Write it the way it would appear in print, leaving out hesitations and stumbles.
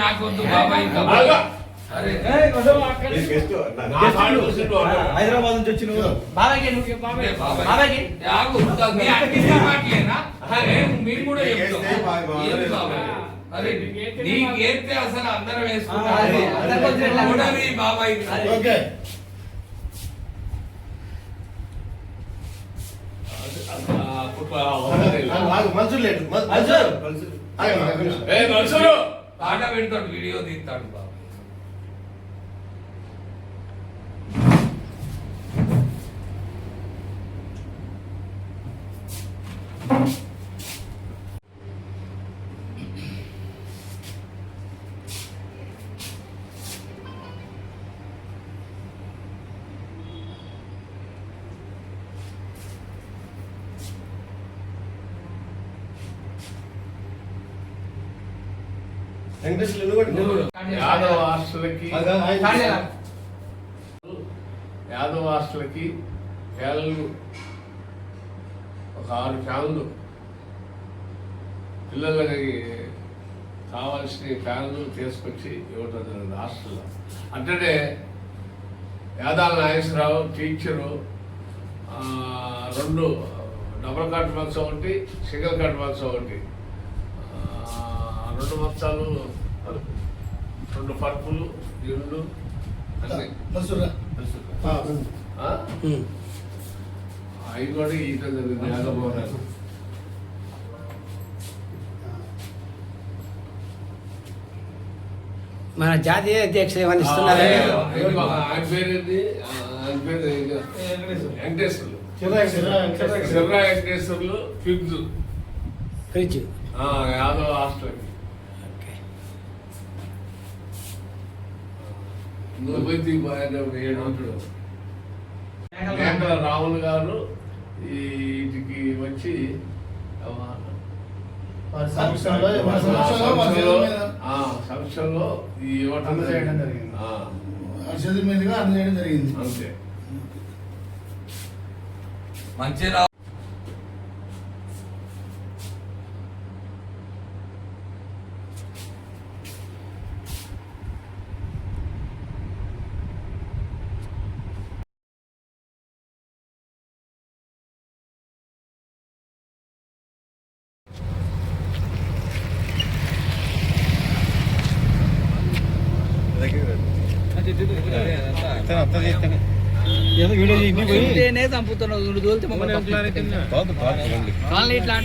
నాకు వద్దు బాబాయ్. హైదరాబాద్ నుంచి వచ్చి నువ్వు మీరు కూడా అరే నీకేస్తే అసలు అందరం వేసుకుంటారు బాబాయ్. పాట పెడతాడు, వీడియో తీస్తాడు బాబు. యాదవ్ హాస్టల్కి ఫ్యాన్లు ఒక 6 ఫ్యాన్లు పిల్లలకి కావాల్సిన ఫ్యాన్లు తీసుకొచ్చి ఇవ్వటం జరిగింది హాస్టల్లో. అంటే Yadala Nageswararao teacher 2 double cut box ఒకటి, సింగిల్ కట్ బాక్స్ ఒకటి, 2 మంచాలు, 2 పరుపులు, ఇళ్ళు అన్నీ అవి కూడా ఈత జరిగింది. యాదవ్ మన జాతీయ అధ్యక్షులు ఏమని ఇస్తున్నారు? ఆయన పేరేంటి? ఆయన పేరు వెంకటేశ్వర్లు, శర్రా వెంకటేశ్వర్లు, ఫ్రిడ్జ్ యాదవ్ హాస్టల్కి. రాహుల్ గారు వీటికి వచ్చి సంస్థలో ఇవ్వటం జరిగింది. మీదుగా అందజేయడం జరిగింది. అంతే. మంచిగా చంపుతున్నావు ఇట్లా